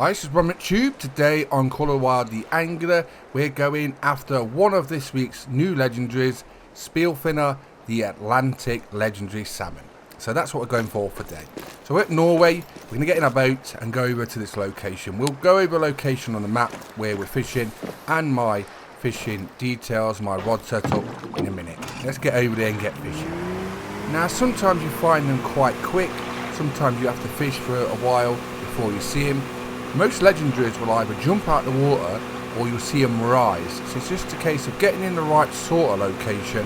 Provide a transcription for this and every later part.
Hi, this is Robert Tube. Today on Call of the Wild, the Angler, we're going after one of this week's new legendaries, Speilfinne, the Atlantic legendary salmon. So that's what we're going for today. So we're at Norway, we're going to get in our boat and go over to this location. We'll go over a location on the map where we're fishing and my fishing details, my rod setup in a minute. Let's get over there and get fishing. Now sometimes you find them quite quick, sometimes you have to fish for a while before you see them. Most legendaries will either jump out the water or you'll see them rise. So it's just a case of getting in the right sort of location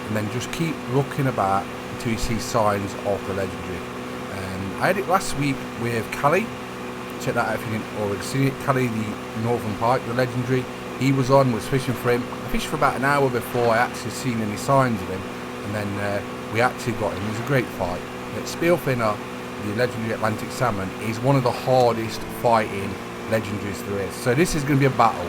and then just keep looking about until you see signs of the legendary. I had it last week with Callie. Check that out if you didn't already see it. Callie, the Northern Pike, the legendary. He was fishing for him. I fished for about an hour before I actually seen any signs of him. And then we actually got him. It was a great fight. But Speilfinne, the legendary Atlantic salmon, is one of the hardest fighting legendaries there is. So this is going to be a battle.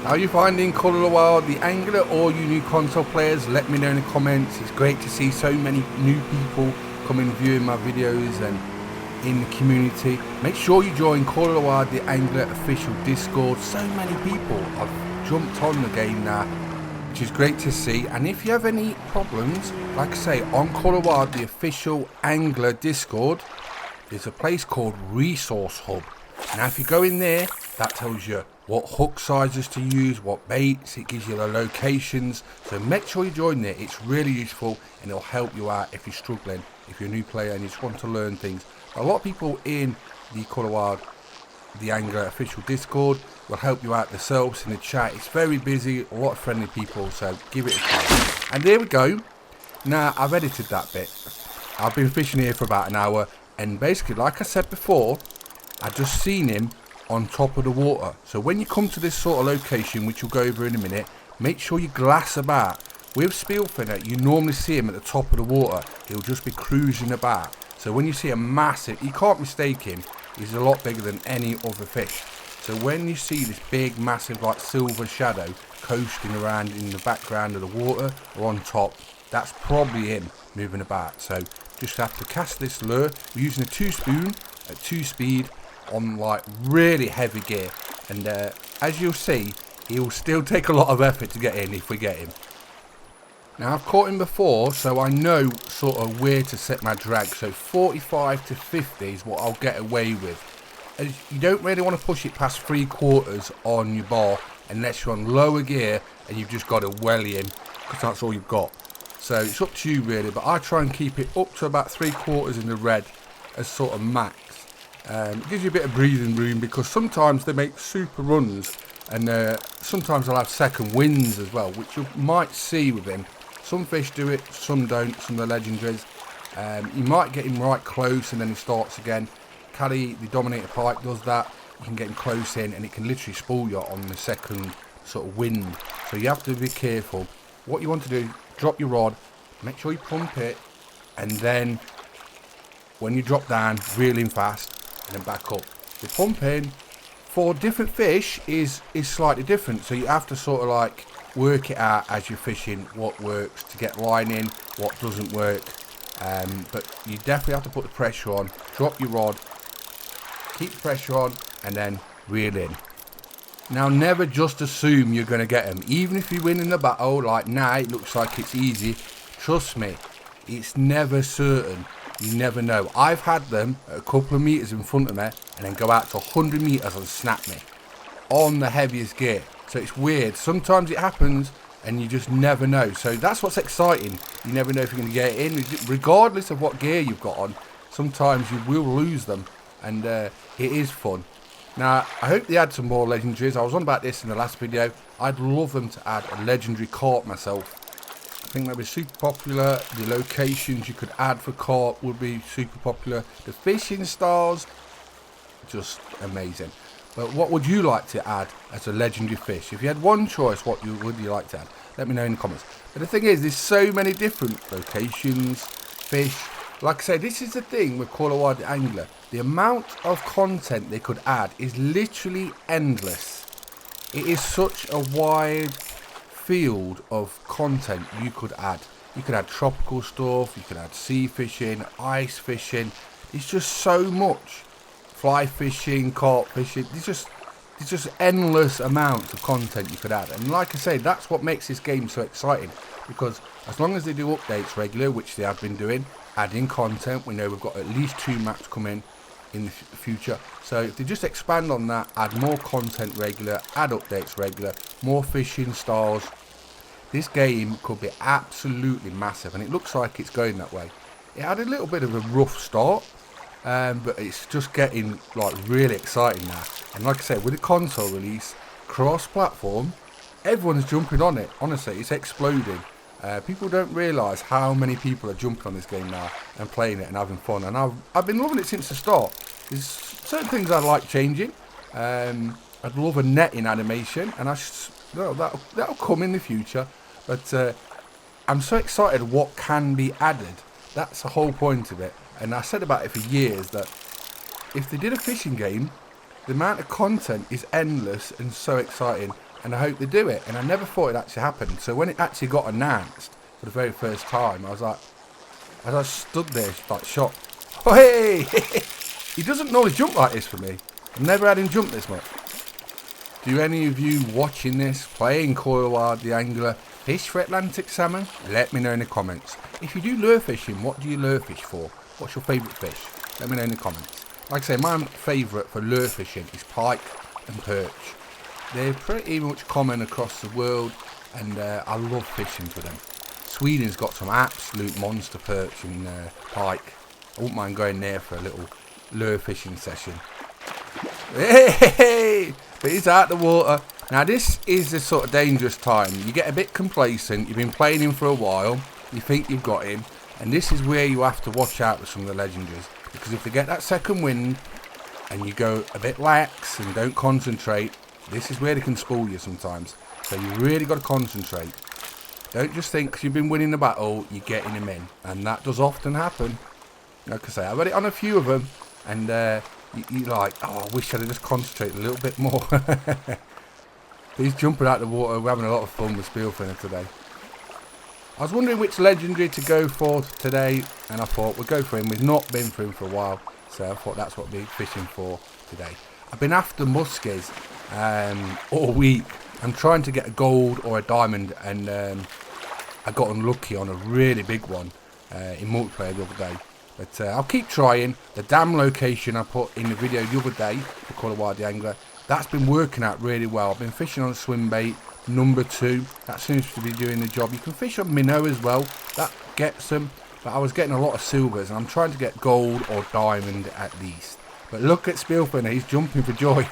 How are you finding Call of the Wild, the Angler? All you new console players, let me know in the comments. It's great to see so many new people coming viewing my videos and in the community. Make sure you join Call of the Wild, the Angler official Discord. So many people have jumped on the game now, which is great to see. And if you have any problems, like I say, on Call of the Wild, the official Angler Discord, there's a place called Resource Hub. Now if you go in there, that tells you what hook sizes to use, what baits, it gives you the locations. So make sure you join there. It's really useful and it'll help you out if you're struggling, if you're a new player and you just want to learn things. A lot of people in the Call of the Wild, the Angler official Discord will help you out themselves in the chat. It's very busy, a lot of friendly people, so give it a try. And there we go. Now I've edited that bit. I've been fishing here for about an hour and basically, like I said before, I just seen him on top of the water. So when you come to this sort of location, which we'll go over in a minute, make sure you glass about. With Speilfinne, you normally see him at the top of the water. He'll just be cruising about. So when you see a massive, you can't mistake him, he's a lot bigger than any other fish. So when you see this big, massive, like silver shadow coasting around in the background of the water or on top, that's probably him moving about. So just have to cast this lure. We're using a 2-spoon at 2 speed on like really heavy gear. And as you'll see, he will still take a lot of effort to get in if we get him. Now I've caught him before, so I know sort of where to set my drag. So 45 to 50 is what I'll get away with. As you don't really want to push it past 3/4 on your bar unless you're on lower gear and you've just got to welly him, because that's all you've got. So it's up to you really, but I try and keep it up to about 3/4 in the red as sort of max. It gives you a bit of breathing room because sometimes they make super runs and sometimes they'll have second winds as well, which you might see with him. Some fish do it, some don't, some of the legendaries. You might get him right close and then he starts again. Callie, the Dominator Pike, does that. You can get him close in and it can literally spool you on the second sort of wind. So you have to be careful. What you want to do, drop your rod, make sure you pump it, and then when you drop down, reel in fast and then back up. The pumping for different fish is slightly different, so you have to sort of like work it out as you're fishing, what works to get line in, what doesn't work. But you definitely have to put the pressure on, drop your rod, keep the pressure on, and then reel in. Now never just assume you're going to get them. Even if you win in the battle, like now it looks like it's easy, trust me, it's never certain. You never know. I've had them at a couple of meters in front of me and then go out to 100 meters and snap me on the heaviest gear. So it's weird. Sometimes it happens and you just never know. So that's what's exciting. You never know if you're going to get it in. Regardless of what gear you've got on, sometimes you will lose them and it is fun. Now, I hope they add some more legendaries. I was on about this in the last video. I'd love them to add a legendary carp myself. I think that would be super popular. The locations you could add for carp would be super popular. The fishing styles, just amazing. But what would you like to add as a legendary fish? If you had one choice, what would you like to add? Let me know in the comments. But the thing is, there's so many different locations, fish. Like I said, this is the thing with Call of the Wild the Angler. The amount of content they could add is literally endless. It is such a wide field of content you could add. You could add tropical stuff, you could add sea fishing, ice fishing. It's just so much fly fishing, carp fishing. There's just endless amounts of content you could add. And like I say, that's what makes this game so exciting. Because as long as they do updates regular, which they have been doing, adding content, we know we've got at least 2 maps coming in the future. So if they just expand on that, add more content regular, add updates regular, more fishing styles, this game could be absolutely massive. And it looks like it's going that way. It had a little bit of a rough start, but it's just getting like really exciting now. And like I said, with the console release, cross-platform, everyone's jumping on it. Honestly, it's exploding. People don't realise how many people are jumping on this game now and playing it and having fun. And I've been loving it since the start. There's certain things I like changing. I'd love a netting animation, and that'll come in the future. But I'm so excited what can be added. That's the whole point of it. And I said about it for years that if they did a fishing game, the amount of content is endless and so exciting. And I hope they do it. And I never thought it actually happened. So when it actually got announced for the very first time, I was like, as I stood there, like shocked. Oh, hey! He doesn't normally jump like this for me. I've never had him jump this much. Do any of you watching this, playing Coral Wild theAngler, fish for Atlantic salmon? Let me know in the comments. If you do lure fishing, what do you lure fish for? What's your favourite fish? Let me know in the comments. Like I say, my favourite for lure fishing is pike and perch. They're pretty much common across the world, and I love fishing for them. Sweden's got some absolute monster perch and pike. I wouldn't mind going there for a little lure fishing session. Hey! But he's out the water. Now this is the sort of dangerous time. You get a bit complacent. You've been playing him for a while. You think you've got him. And this is where you have to watch out with some of the legendaries. Because if they get that second wind and you go a bit lax and don't concentrate, this is where they can spoil you sometimes. So you really got to concentrate. Don't just think because you've been winning the battle, you're getting him in. And that does often happen. Like I say, I've had it on a few of them. And you're like, oh, I wish I'd have just concentrated a little bit more. He's jumping out the water. We're having a lot of fun with Speilfinne today. I was wondering which legendary to go for today. And I thought, we'll go for him. We've not been for him for a while. So I thought that's what we're fishing for today. I've been after muskies all week. I'm trying to get a gold or a diamond, and I got unlucky on a really big one in multiplayer the other day. But I'll keep trying. The dam location I put in the video the other day for Coral Wild theAngler, that's been working out really well. I've been fishing on swim bait number 2. That seems to be doing the job. You can fish on minnow as well. That gets them. But I was getting a lot of silvers, and I'm trying to get gold or diamond at least. But look at Speilfinne, he's jumping for joy.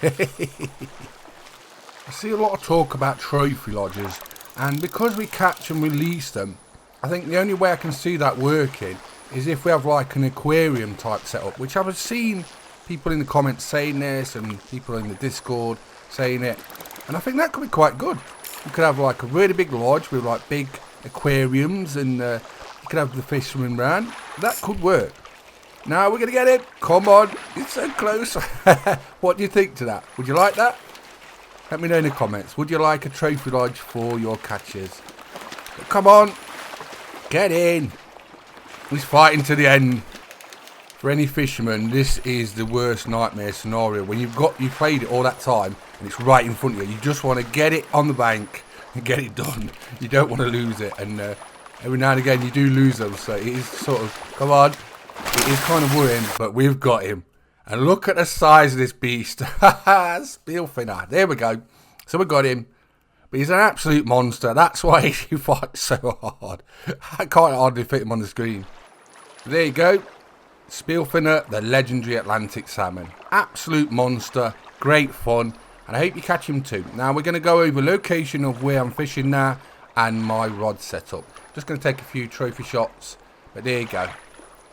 I see a lot of talk about trophy lodges, and because we catch and release them, I think the only way I can see that working is if we have like an aquarium type setup, which I've seen people in the comments saying this and people in the Discord saying it, and I think that could be quite good. You could have like a really big lodge with like big aquariums, and you could have the fish swimming around. That could work. Now we're going to get it. Come on, it's so close. What do you think to that? Would you like that? Let me know in the comments. Would you like a trophy lodge for your catches? But come on, get in. He's fighting to the end. For any fisherman, this is the worst nightmare scenario. When you've played it all that time and it's right in front of you. You just want to get it on the bank and get it done. You don't want to lose it. And every now and again you do lose them. So it is sort of, come on. It is kind of worrying, but we've got him. And look at the size of this beast. Speilfinne. There we go. So we got him. But he's an absolute monster. That's why he fights so hard. I can't hardly fit him on the screen. There you go. Speilfinne, the legendary Atlantic salmon. Absolute monster. Great fun. And I hope you catch him too. Now we're going to go over location of where I'm fishing now and my rod setup. Just going to take a few trophy shots. But there you go.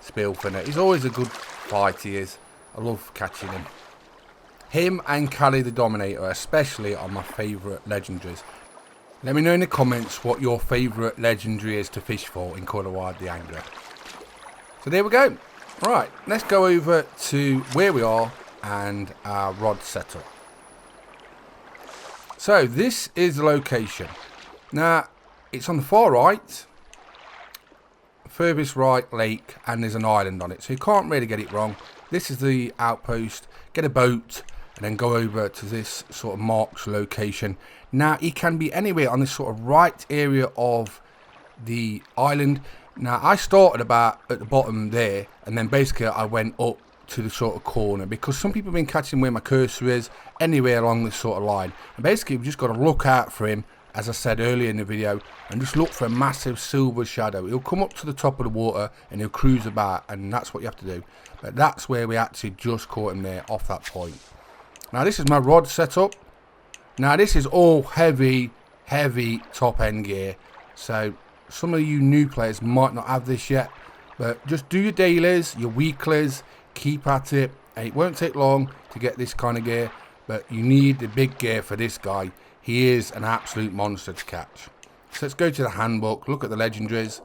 Speilfinne. He's always a good fight, he is. I love catching him. Him and Callie the Dominator, especially, are my favourite legendaries. Let me know in the comments what your favourite legendary is to fish for in Coral Wild theAngler. So there we go. Right, let's go over to where we are and our rod setup. So this is the location. Now, it's on the far right, furthest right lake, and there's an island on it. So you can't really get it wrong. this is the outpost. Get a boat and then go over to this sort of marked location. Now, he can be anywhere on this sort of right area of the island. Now, I started about at the bottom there, and then basically I went up to the sort of corner, because some people have been catching where my cursor is, anywhere along this sort of line. And basically we've just got to look out for him, as I said earlier in the video, and just look for a massive silver shadow. He'll come up to the top of the water and he'll cruise about, and that's what you have to do. But that's where we actually just caught him there, off that point. Now, this is my rod setup. Now, this is all heavy top end gear, so some of you new players might not have this yet, but just do your dailies, your weeklies, keep at it. And it won't take long to get this kind of gear, but you need the big gear for this guy. He is an absolute monster to catch. So let's go to the handbook, look at the legendaries.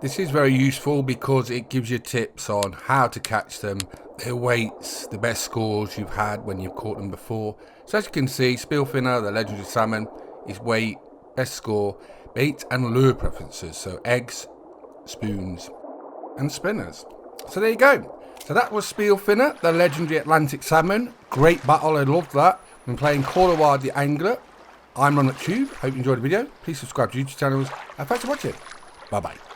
This is very useful because it gives you tips on how to catch them, their weights, the best scores you've had when you've caught them before. So as you can see, Speilfinne, the legendary salmon, his weight, best score, bait and lure preferences. So eggs, spoons and spinners. So there you go. So that was Speilfinne, the legendary Atlantic salmon. Great battle, I loved that. Been playing theAngler. I'm Ron at Tube. Hope you enjoyed the video. Please subscribe to YouTube channels. And thanks for watching. Bye bye.